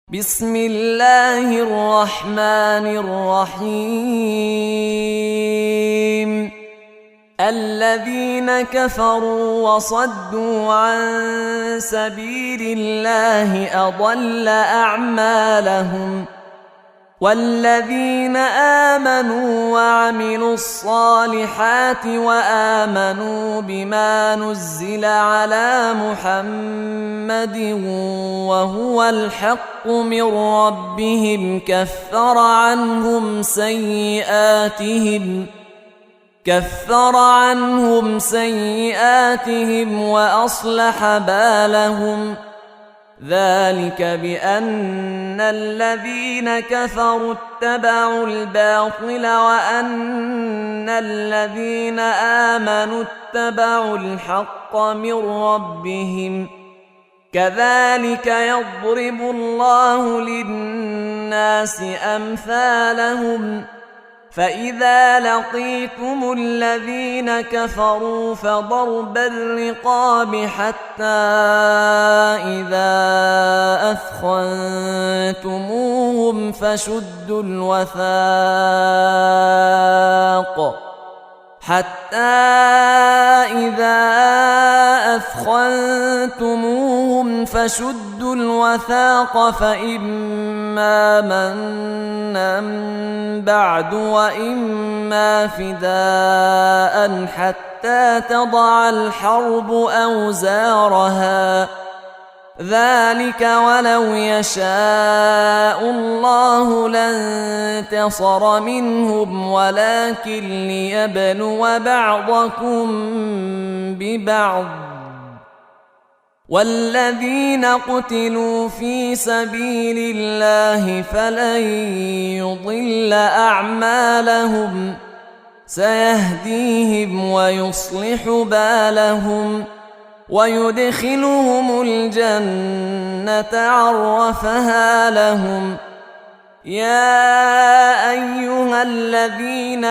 بسم الله الرحمن الرحيم. الذين كفروا وصدوا عن سبيل الله أضل أعمالهم، والذين آمنوا وعملوا الصالحات وآمنوا بما نزل على محمد وهو الحق من ربهم كفر عنهم سيئاتهم وأصلح بالهم. ذلك بأن الذين كفروا اتبعوا الباطل وأن الذين آمنوا اتبعوا الحق من ربهم. كذلك يضرب الله للناس أمثالهم. فإذا لقيتم الذين كفروا فضرب الرقاب حتى إذا أثخنتموهم فشدوا الوثاق فإما منا بعد وإما فداء حتى تضع الحرب أوزارها. ذلك ولو يشاء الله لانتصر منهم ولكن ليبلو بعضكم ببعض. والذين قتلوا في سبيل الله فلن يضل أعمالهم، سيهديهم ويصلح بالهم ويدخلهم الجنة عرفها لهم. يا أيها الذين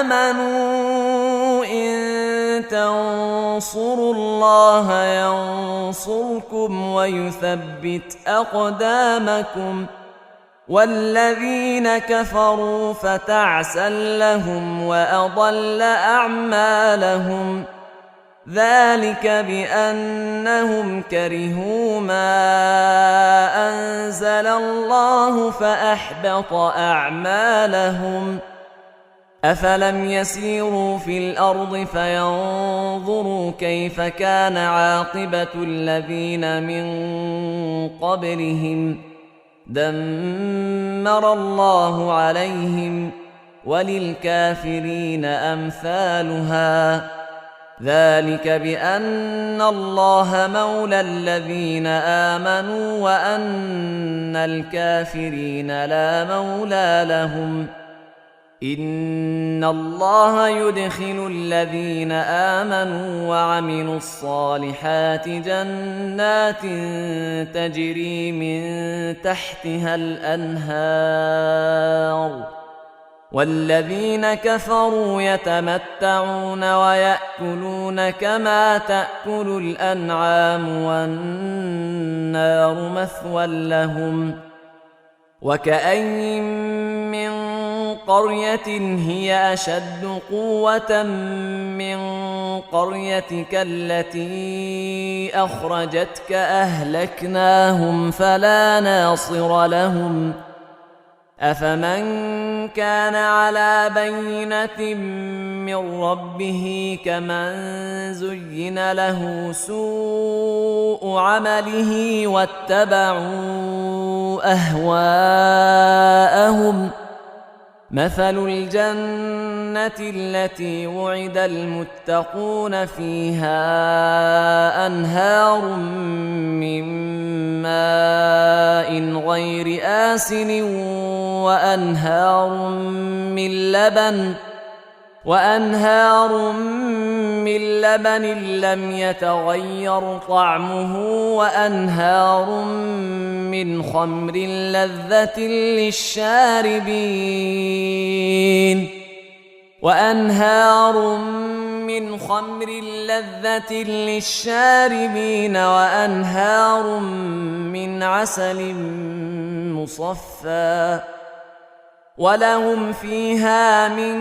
آمنوا إن تنصروا الله ينصركم ويثبت أقدامكم. والذين كفروا فتعسا لهم وأضل أعمالهم. ذلك بأنهم كرهوا ما أنزل الله فأحبط أعمالهم. أفلم يسيروا في الأرض فينظروا كيف كان عاقبة الذين من قبلهم. دمر الله عليهم وللكافرين أمثالها. ذلك بأن الله مولى الذين آمنوا وأن الكافرين لا مولى لهم. إن الله يدخل الذين آمنوا وعملوا الصالحات جنات تجري من تحتها الأنهار. والذين كفروا يتمتعون ويأكلون كما تأكل الأنعام والنار مثوى لهم. وكأين من قرية هي أشد قوة من قريتك التي أخرجتك أهلكناهم فلا ناصر لهم. أفمن كان على بينة من ربه كمن زين له سوء عمله واتبعوا أهواءهم. مثل الجنة التي وعد المتقون فيها أنهار من ماء غير آسن وأنهار من لبن لم يتغير طعمه وأنهار من خمر لذة للشاربين وأنهار من خمر لذة للشاربين وأنهار من عسل مصفى ولهم فيها من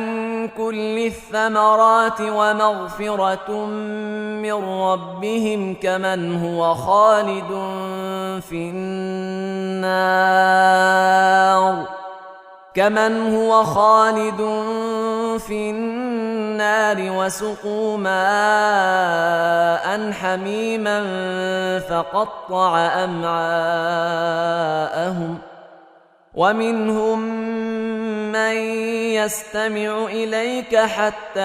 كل الثمرات ومغفرة من ربهم كمن هو خالد في النار وسقوا ماء حميما فقطع أمعاءهم ومنهم من يستمع إليك حتى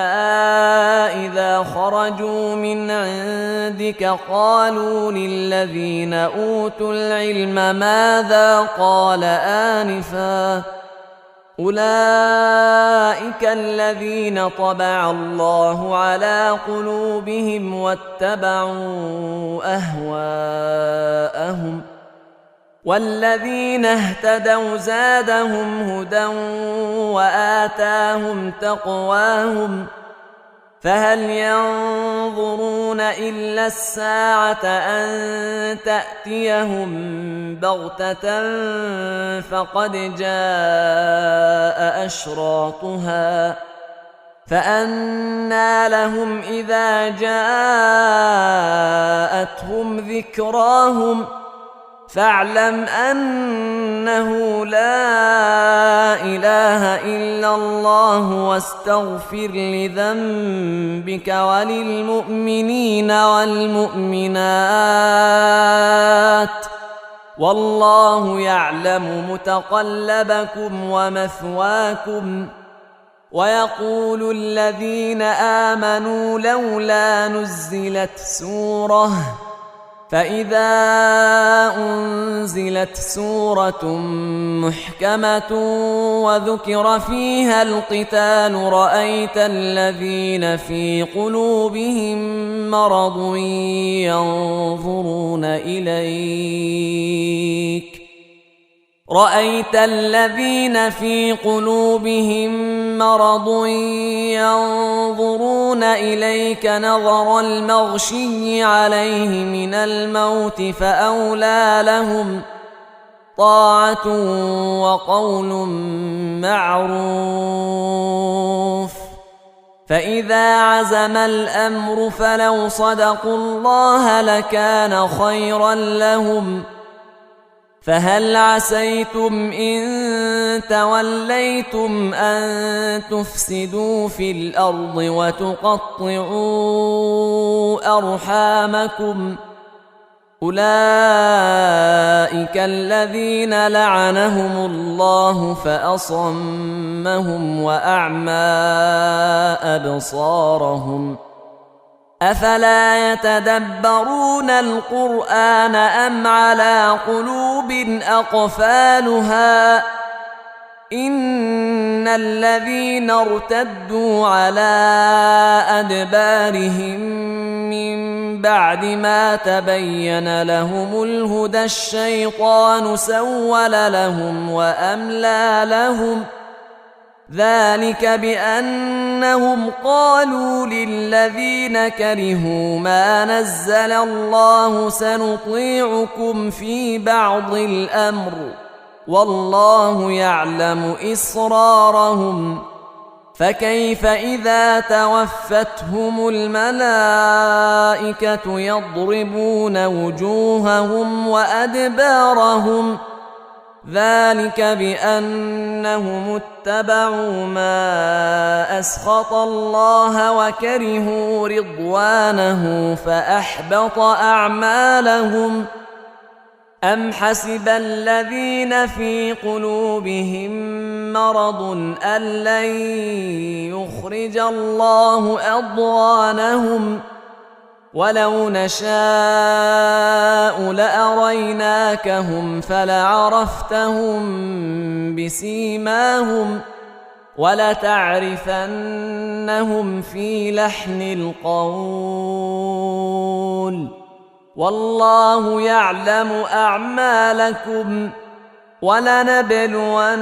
إذا خرجوا من عندك قالوا للذين أوتوا العلم ماذا قال آنفا أولئك الذين طبع الله على قلوبهم واتبعوا أهواءهم والذين اهتدوا زادهم هدى وآتاهم تقواهم فهل ينظرون إلا الساعة أن تأتيهم بغتة فقد جاء أشراطها فأنى لهم إذا جاءتهم ذكراهم فاعلم أنه لا إله إلا الله واستغفر لذنبك وللمؤمنين والمؤمنات والله يعلم متقلبكم ومثواكم ويقول الذين آمنوا لولا نزلت سورة فإذا أنزلت سورة محكمة وذكر فيها القتال رأيت الذين في قلوبهم مرض ينظرون إليك نظر المغشي عليه من الموت فأولى لهم طاعة وقول معروف فإذا عزم الأمر فلو صدقوا الله لكان خيرا لهم فهل عسيتم إن توليتم أن تفسدوا في الأرض وتقطعوا أرحامكم أولئك الذين لعنهم الله فأصمهم وأعمى أبصارهم أفلا يتدبرون القرآن أم على قلوب أقفالها إن الذين ارتدوا على أدبارهم من بعد ما تبين لهم الهدى الشيطان سول لهم وأملى لهم ذلك بأنهم قالوا للذين كرهوا ما نزل الله سنطيعكم في بعض الأمر والله يعلم إسرارهم فكيف إذا توفتهم الملائكة يضربون وجوههم وأدبارهم ذلك بأنهم اتبعوا ما أسخط الله وكرهوا رضوانه فأحبط أعمالهم أم حسب الذين في قلوبهم مرض أن لن يخرج الله أضغانهم ولو نشاء لأريناكهم فلعرفتهم بسيماهم ولتعرفنهم في لحن القول والله يعلم أعمالكم ولنبلونكم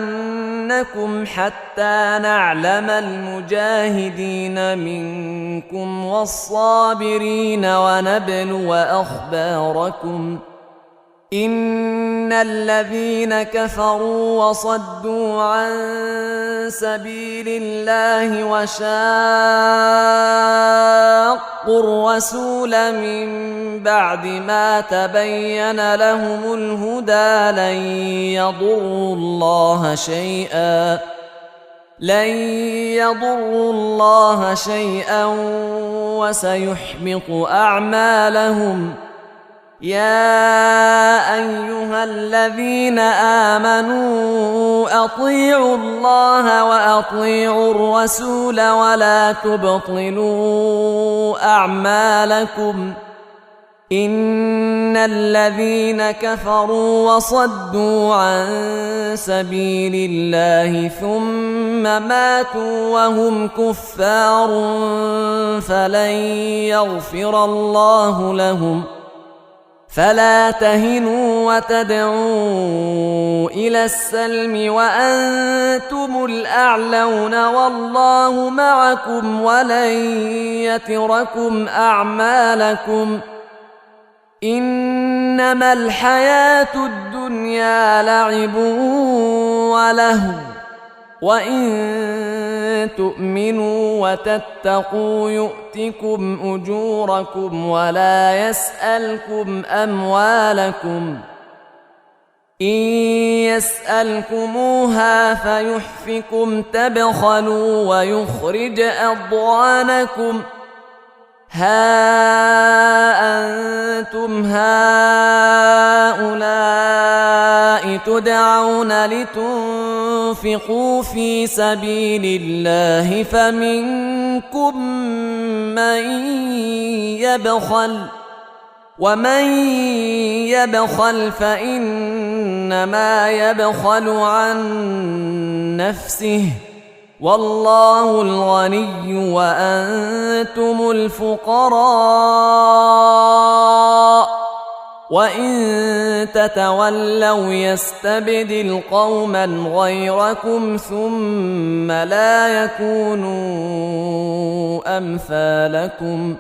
حتى نعلم المجاهدين منكم والصابرين ونبلو أخباركم إن الذين كفروا وصدوا عن سبيل الله وشاقوا الرسول من بعد ما تبين لهم الهدى لن يضروا الله شيئا وسيحبط أعمالهم. يا أيها الذين آمنوا أطيعوا الله وأطيعوا الرسول ولا تبطلوا أعمالكم إن الذين كفروا وصدوا عن سبيل الله ثم ماتوا وهم كفار فلن يغفر الله لهم. فلا تهنوا وتدعوا إلى السلم وأنتم الأعلون والله معكم ولن يتركم أعمالكم. إنما الحياة الدنيا لعب ولهو وإن تؤمنوا وتتقوا يؤتكم أجوركم ولا يسألكم أموالكم. إن يسألكموها فيحفكم تبخلوا ويخرج أضغانكم. ها أنتم هؤلاء تدعون لتنفقوا في سبيل الله فمنكم من يبخل ومن يبخل فإنما يبخل عن نفسه والله الغني وأنتم الفقراء وإن تتولوا يستبدل قوما غيركم ثم لا يكونوا أمثالكم.